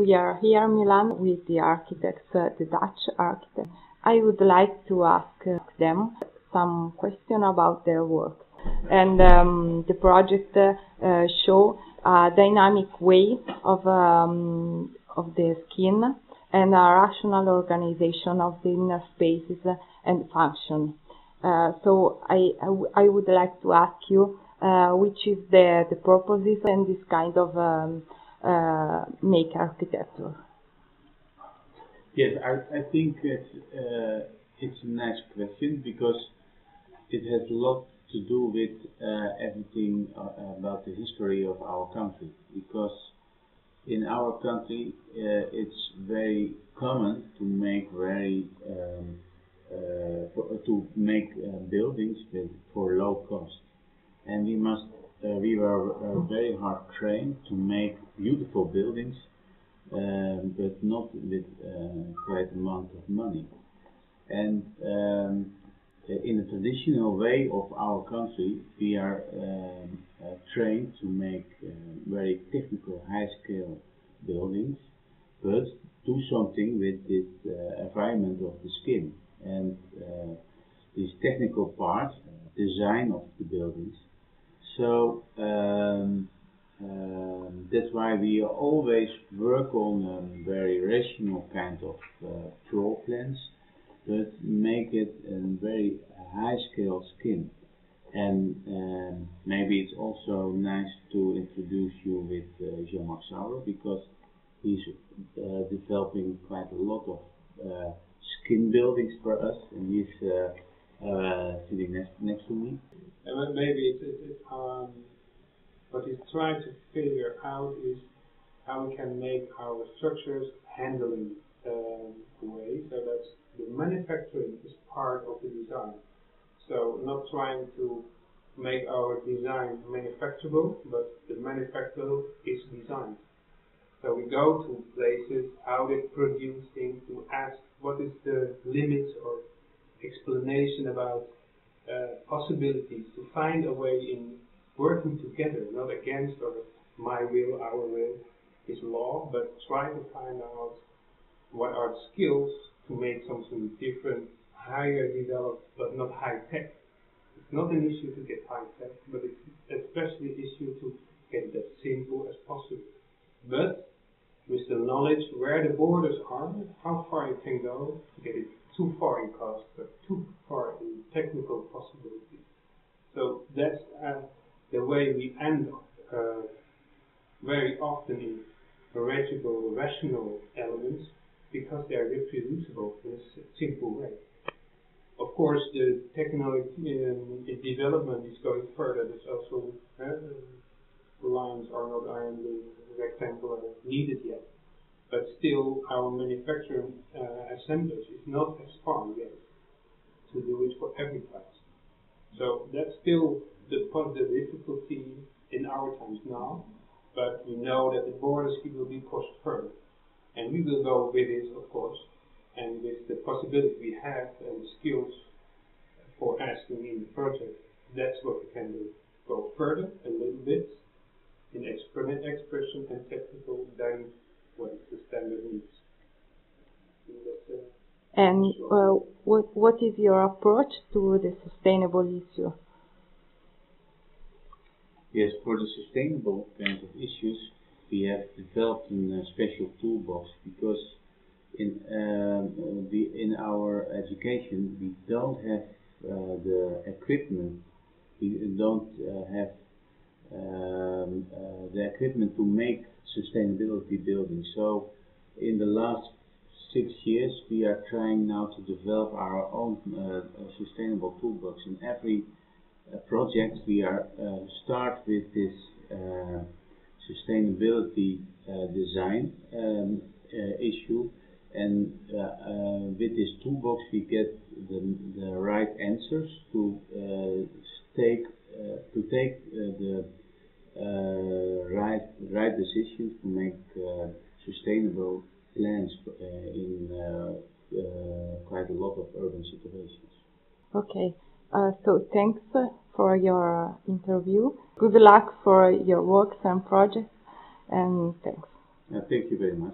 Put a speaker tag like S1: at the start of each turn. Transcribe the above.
S1: we are here in Milan with the architects, the Dutch architects. I would like to ask them some question about their work. And the project show a dynamic way of the skin and a rational organization of the inner spaces and function. So I would like to ask you which is the purposes and this kind of make architecture.
S2: Yes, I think it's a nice question because it has a lot to do with everything about the history of our country. Because in our country it's very common to make buildings for low cost, and we were very hard trained to make beautiful buildings, but not with quite amount of money. And in the traditional way of our country, we are trained to make very technical, high-scale buildings, but do something with this environment of the skin and this technical part, design of the buildings. So that's why we always work on very rational kind of floor plans, but make it a very high-scale skin. And maybe it's also nice to introduce you with Jean-Marc Sauer, because he's developing quite a lot of skin buildings for us, and he's sitting next to me.
S3: And maybe what he's trying to figure out is how we can make our structures handling way, so that the manufacturing is part of the design. So not trying to make our design manufacturable, but the manufacturer is designed. So we go to places, how they produce things, to ask what is the limits or explanation about possibilities, to find a way in working together, not against or my will, our will is law, but try to find out what are the skills to make something different, higher developed, but not high tech. It's not an issue to get high tech, but it's especially an issue to get it as simple as possible. But with the knowledge where the borders are, how far you can go to get it too far in cost, but too far in technical possibilities. So that's the way we end up very often in theoretical, rational elements, because they are reproducible in a simple way. Of course, the technology development is going further. There's also lines are not ironed rectangular needed yet, but still our manufacturing assemblage is not as far yet to do it for every class. So that's still the difficulty in our times now, but we know that the borders will be pushed further. And we will go with it, of course, and with the possibility we have and the skills for asking in the project, that's what we can do. Go further a little bit in expression and technical than what the standard needs.
S1: And what is your approach to the sustainable issue?
S2: Yes, for the sustainable kind of issues, we have developed a special toolbox, because in our education we don't have the equipment. We don't have the equipment to make sustainability buildings. So in the last 6 years we are trying now to develop our own sustainable toolbox. In every project we are start with this sustainability design issue, and with this toolbox we get the right answers to take the right decisions to make sustainable plans in quite a lot of urban situations.
S1: Okay, so thanks for your interview. Good luck for your works and projects, and thanks.
S2: Thank you very much.